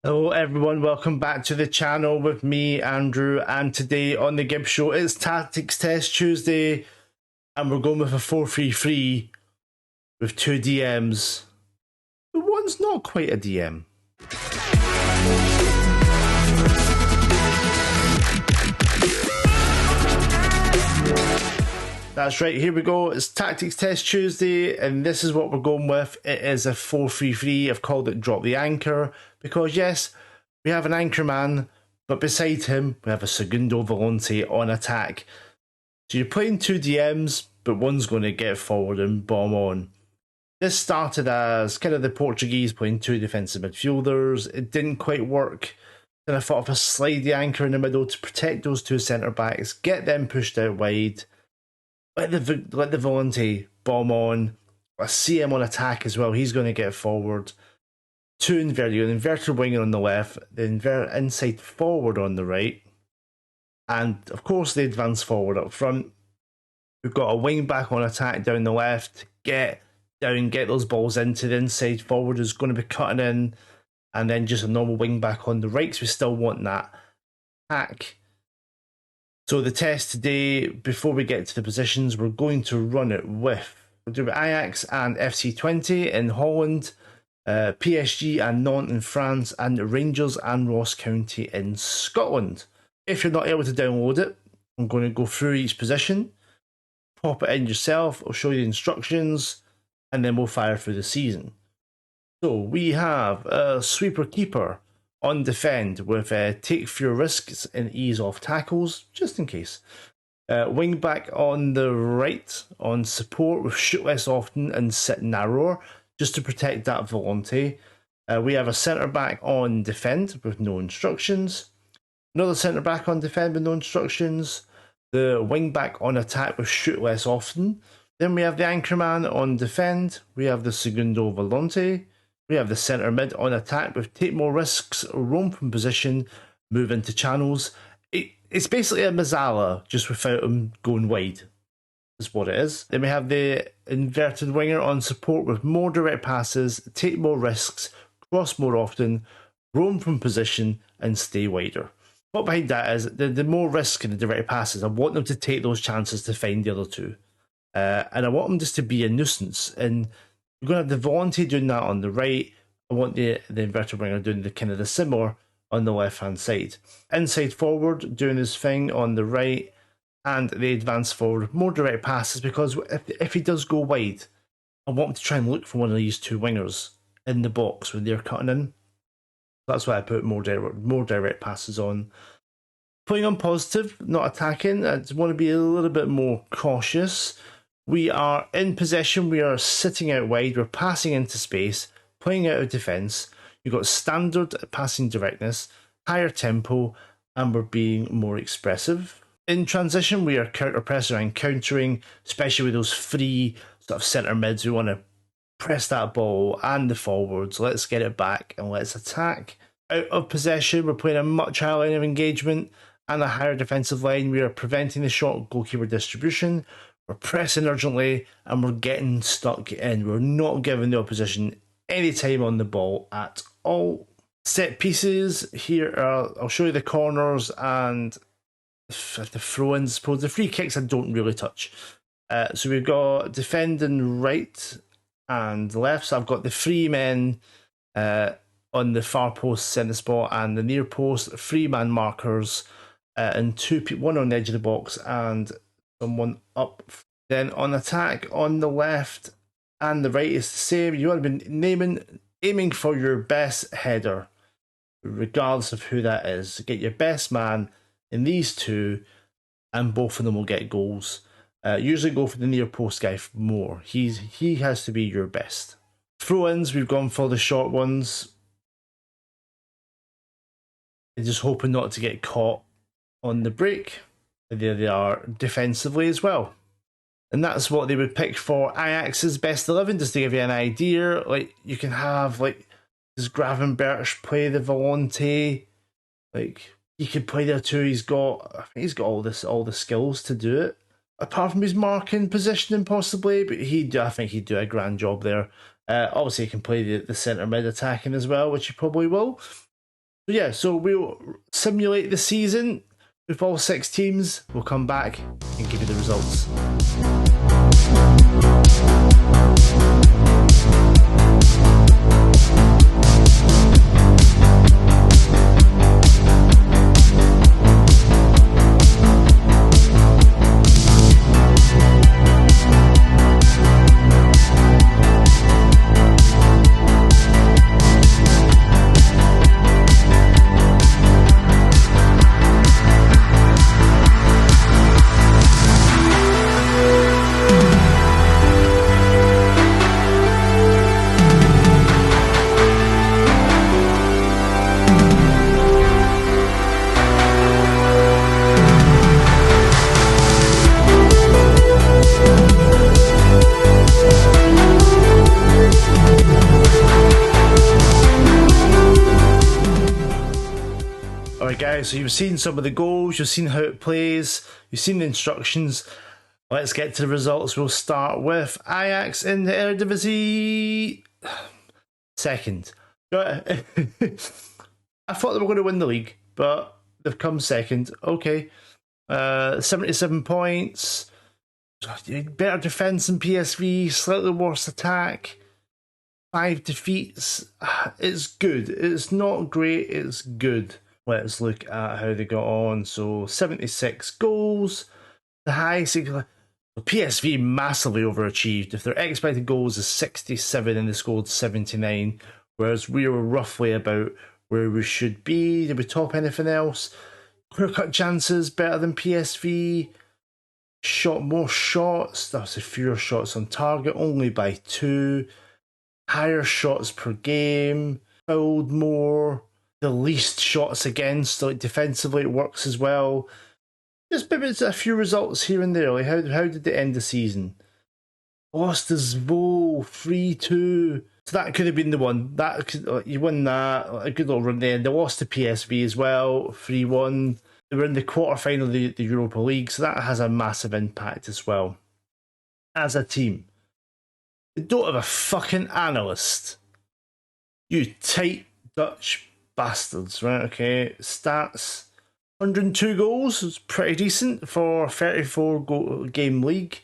Hello everyone, welcome back to the channel with me, Andrew, and today on the Gibbs Show it's Tactics Test Tuesday and we're going with a 4-3-3 with two DMs. But one's not quite a DM. That's right, here we go. It's Tactics Test Tuesday and this is what we're going with. It is a 4-3-3. I've called it Drop the Anchor because yes, we have an anchor man, but beside him we have a Segundo Volante on attack. So you're playing two DMs, but one's going to get forward and bomb on. This started as kind of the Portuguese playing two defensive midfielders. It didn't quite work. Then I thought of a slide the anchor in the middle to protect those two centre backs, get them pushed out wide. Let the Volante bomb on. I see him on attack as well. He's going to get forward. Two inverted, an inverted winger on the left, the inside forward on the right, and of course the advance forward up front. We've got a wing back on attack down the left. Get down, get those balls into the inside forward who's going to be cutting in, and then just a normal wing back on the right because we still want that attack. So the test today, before we get to the positions, we're going to run it with, we'll do Ajax and FC20 in Holland, PSG and Nantes in France, and Rangers and Ross County in Scotland. If you're not able to download it, I'm going to go through each position, pop it in yourself, I'll show you the instructions, and then we'll fire through the season. So we have a sweeper keeper on defend with take fewer risks and ease off tackles, just in case. Wing back on the right on support with shoot less often and sit narrower, just to protect that Volante. We have a centre back on defend with no instructions. Another centre back on defend with no instructions. The wing back on attack with shoot less often. Then we have the anchorman on defend. We have the Segundo Volante. We have the centre mid on attack with take more risks, roam from position, move into channels. It's basically a Mazzala, just without him going wide, is what it is. Then we have the inverted winger on support with more direct passes, take more risks, cross more often, roam from position, and stay wider. What behind that is the more risk in the direct passes, I want them to take those chances to find the other two. And I want them just to be a nuisance. And we're going to have the Volante doing that on the right. I want the inverted winger doing the kind of the similar on the left hand side. Inside forward doing his thing on the right, and the advance forward more direct passes, because if he does go wide, I want him to try and look for one of these two wingers in the box when they're cutting in. That's why I put more direct passes on. Playing on positive, not attacking. I just want to be a little bit more cautious. We are in possession, we are sitting out wide, we're passing into space, playing out of defence. You've got standard passing directness, higher tempo, and we're being more expressive. In transition, we are counter-pressing and countering, especially with those free sort of centre mids. We want to press that ball and the forwards. Let's get it back and let's attack. Out of possession, we're playing a much higher line of engagement and a higher defensive line. We are preventing the short goalkeeper distribution. We're pressing urgently and we're getting stuck in. We're not giving the opposition any time on the ball at all. Set pieces here I'll show you the corners and the throw-ins. Suppose the free kicks I don't really touch. So we've got defending right and left. So I've got the three men on the far post centre spot and the near post, three man markers, and two people, one on the edge of the box and someone up. Then on attack on the left and the right is the same. You want to be aiming for your best header, regardless of who that is. Get your best man in these two, and both of them will get goals. Usually go for the near post guy more. He has to be your best. Throw-ins, we've gone for the short ones. And just hoping not to get caught on the break. There they are defensively as well. And that's what they would pick for Ajax's best 11, just to give you an idea. Like, you can have, like, does Gravenberch play the Volante? Like, he could play there too. I think he's got all the skills to do it. Apart from his marking, positioning possibly, but I think he'd do a grand job there. Obviously, he can play the centre mid attacking as well, which he probably will. So yeah, so we'll simulate the season with all 6 teams. We'll come back and give you the results. Alright guys, so you've seen some of the goals, you've seen how it plays, you've seen the instructions. Let's get to the results. We'll start with Ajax in the Eredivisie. Second. I thought they were going to win the league, but they've come second. Okay. 77 points. Better defence than PSV, slightly worse attack. 5 defeats. It's good. It's not great, it's good. Let's look at how they got on. So 76 goals. The highest. PSV massively overachieved. If their expected goals is 67 and they scored 79, whereas we were roughly about where we should be. Did we top anything else? Clear cut chances better than PSV. Shot more shots. That's a fewer shots on target, only by 2. Higher shots per game. Fouled more. The least shots against, like defensively it works as well. Just maybe it's a few results here and there. Like how did they end the season? Lost to Zwo 3-2. So that could have been the one. That could, you win that. A good little run there. They lost to PSV as well, 3-1. They were in the quarterfinal of the Europa League, so that has a massive impact as well. As a team, they don't have a fucking analyst. You tight Dutch bastards, right? Okay, stats: 102 goals, it's pretty decent for a 34 game league.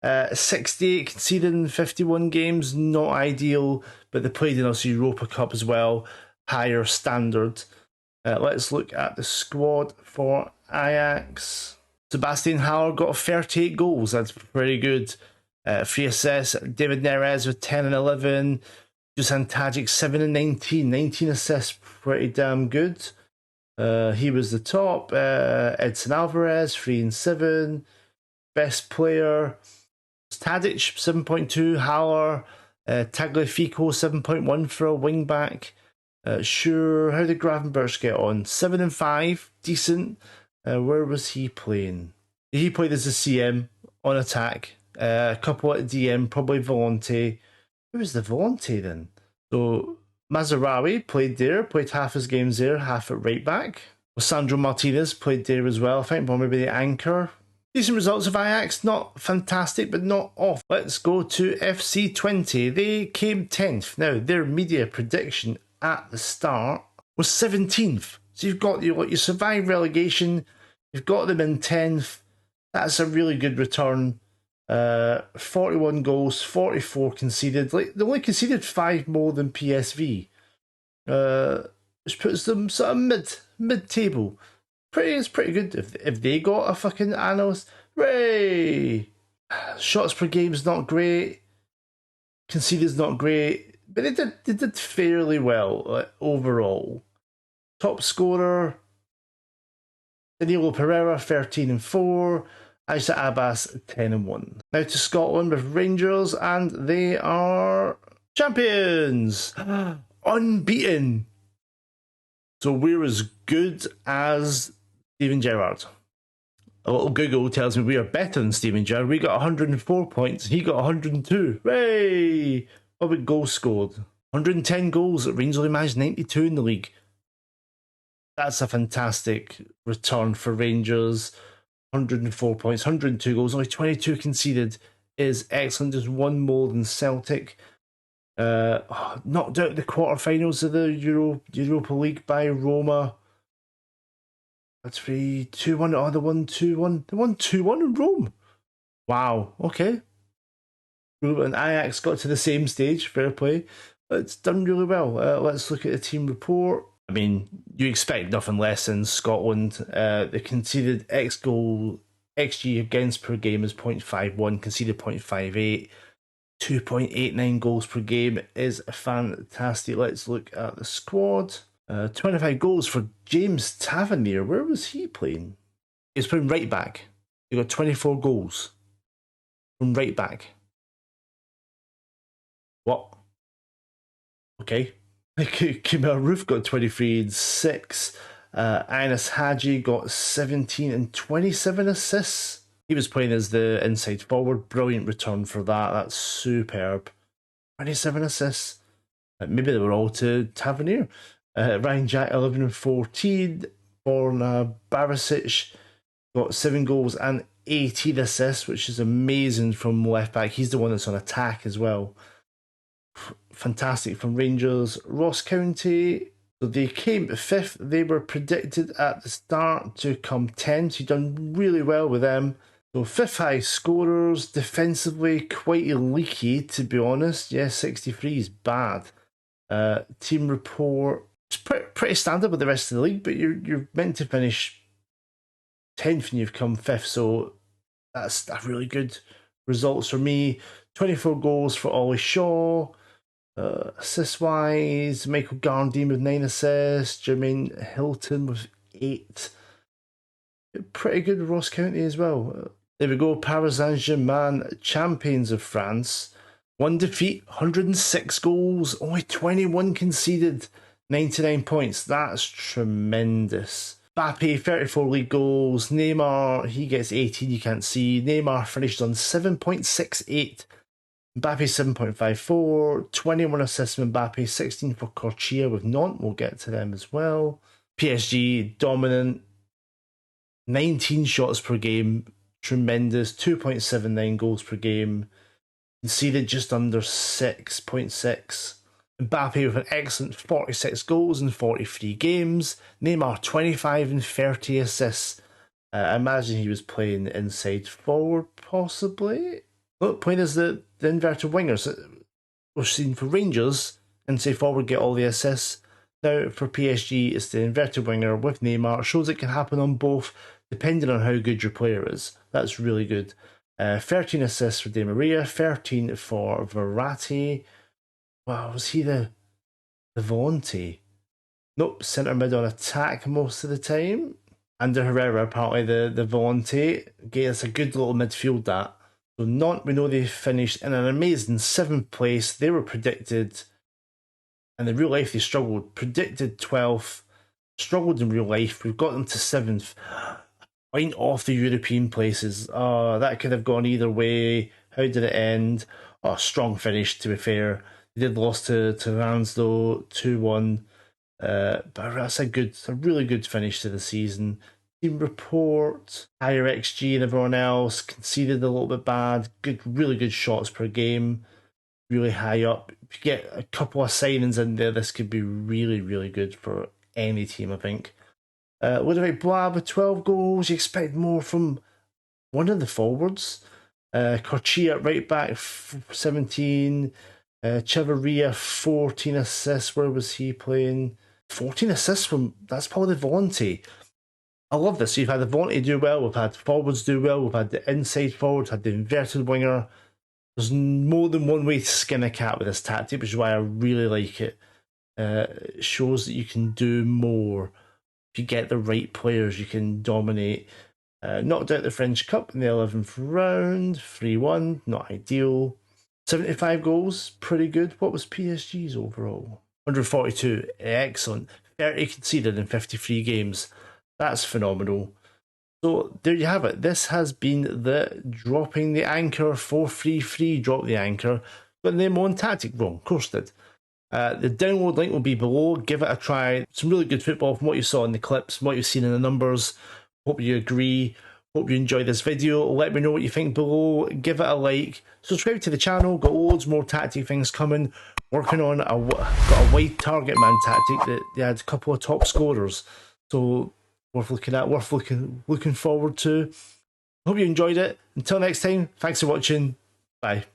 68 conceded in 51 games, not ideal, but they played in also Europa Cup as well, higher standard. Let's look at the squad for Ajax. Sebastian Haller got 38 goals, that's pretty good. 3 assists. David Neres with 10 and 11. Dusan Tadic 7 and 19. 19 assists, pretty damn good. He was the top. Edson Alvarez 3 and 7. Best player Tadic 7.2. Haller, Tagliafico 7.1 for a wing back. Sure, how did Gravenberch get on? 7 and 5, decent. Where was he playing? He played as a CM on attack. A couple at DM, probably Volante. Who was the Volante then? So Mazarawi played there, played half his games there, half at right back. Sandro Martinez played there as well, I think, maybe the anchor. Decent results of Ajax, not fantastic, but not off. Let's go to FC20. They came 10th. Now, their media prediction at the start was 17th. So you've got you survived relegation, you've got them in 10th. That's a really good return. 41 goals, 44 conceded. Like they only conceded 5 more than PSV, which puts them sort of mid-table. It's pretty good if they got a fucking analyst. Hooray! Shots per game's not great. Conceded's not great, but they did fairly well overall. Top scorer Danilo Pereira 13 and 4. Aisha Abbas 10 and 1. Now to Scotland with Rangers, and they are champions, unbeaten. So we're as good as Steven Gerrard. A little Google tells me we are better than Steven Gerrard. We got 104 points. He got 102. Hooray! What about goals scored? 110 goals. Rangers only managed 92 in the league. That's a fantastic return for Rangers. 104 points, 102 goals, only 22 conceded is excellent. Just 1 more than Celtic. Knocked out the quarterfinals of the Europa League by Roma. That's 3-2-1. Oh, they won 2-1. They won 2-1 in Rome. Wow. Okay. And Ajax got to the same stage. Fair play. It's done really well. Let's look at the team report. I mean, you expect nothing less in Scotland. They conceded XG against per game is 0.51, conceded 0.58. 2.89 goals per game is fantastic. Let's look at the squad. 25 goals for James Tavernier. Where was he playing? He was playing right back. He got 24 goals from right back. What? Okay. Kemal Roof got 23 and 6. Anas Hadji got 17 and 27 assists. He was playing as the inside forward. Brilliant return for that. That's superb. 27 assists. Maybe they were all to Tavernier. Ryan Jack, 11 and 14. Borna Barisic got 7 goals and 18 assists, which is amazing from left back. He's the one that's on attack as well. Fantastic from Rangers. Ross County, so they came 5th. They were predicted at the start to come 10th. So you've done really well with them. So 5th high scorers, defensively quite leaky, to be honest. Yeah, 63 is bad. Team report, it's pretty standard with the rest of the league, but you're meant to finish 10th and you've come 5th, so that's a really good results for me. 24 goals for Ollie Shaw. Assist-wise, Michael Gardine with 9 assists, Jermaine Hilton with 8. Pretty good Ross County as well. There we go, Paris Saint-Germain, champions of France. 1 defeat, 106 goals, only 21 conceded, 99 points. That's tremendous. Mbappe, 34 league goals. Neymar, he gets 18, you can't see. Neymar finished on 7.68. Mbappe 7.54, 21 assists from Mbappe, 16 for Corchia with Nantes. We'll get to them as well. PSG dominant, 19 shots per game, tremendous, 2.79 goals per game, conceded just under 6.6. Mbappe with an excellent 46 goals in 43 games. Neymar 25 and 30 assists. I imagine he was playing inside forward, possibly. Look, playing as the inverted wingers. We're seeing for Rangers, inside forward get all the assists. Now for PSG, it's the inverted winger with Neymar. It shows it can happen on both, depending on how good your player is. That's really good. 13 assists for Di Maria, 13 for Verratti. Wow, was he the volante? Nope, centre mid on attack most of the time. Under Herrera, apparently the volante. Gave us a good little midfield that. So Nantes, we know they finished in an amazing 7th place. They were predicted, and in real life they struggled. Predicted 12th, struggled in real life. We've got them to 7th. Point off the European places. Oh, that could have gone either way. How did it end? Oh, strong finish, to be fair. They did lose to Reims though, 2-1. But that's a really good finish to the season. Team report, higher XG and everyone else, conceded a little bit bad. Really good shots per game, really high up. If you get a couple of signings in there, this could be really, really good for any team, I think. Ludovic Blab with 12 goals. You expect more from one of the forwards. Corchia at right back, 17. Chavarria, 14 assists. Where was he playing? 14 assists from, that's probably the volante. I love this. So you've had the volante do well, we've had forwards do well, we've had the inside forward, had the inverted winger. There's more than one way to skin a cat with this tactic, which is why I really like it. It shows that you can do more. If you get the right players, you can dominate. Knocked out the French Cup in the 11th round, 3-1, not ideal. 75 goals, pretty good. What was PSG's overall? 142, excellent. 30 conceded in 53 games. That's phenomenal. So there you have it. This has been the Dropping the Anchor 433 Drop the Anchor. Got the name on tactic wrong, of course did. The download link will be below. Give it a try. Some really good football from what you saw in the clips, from what you've seen in the numbers. Hope you agree. Hope you enjoyed this video. Let me know what you think below. Give it a like. Subscribe to the channel. Got loads more tactic things coming. working on got a wide target man tactic that they had a couple of top scorers. So worth looking at, worth looking forward to. Hope you enjoyed it. Until next time, thanks for watching. Bye.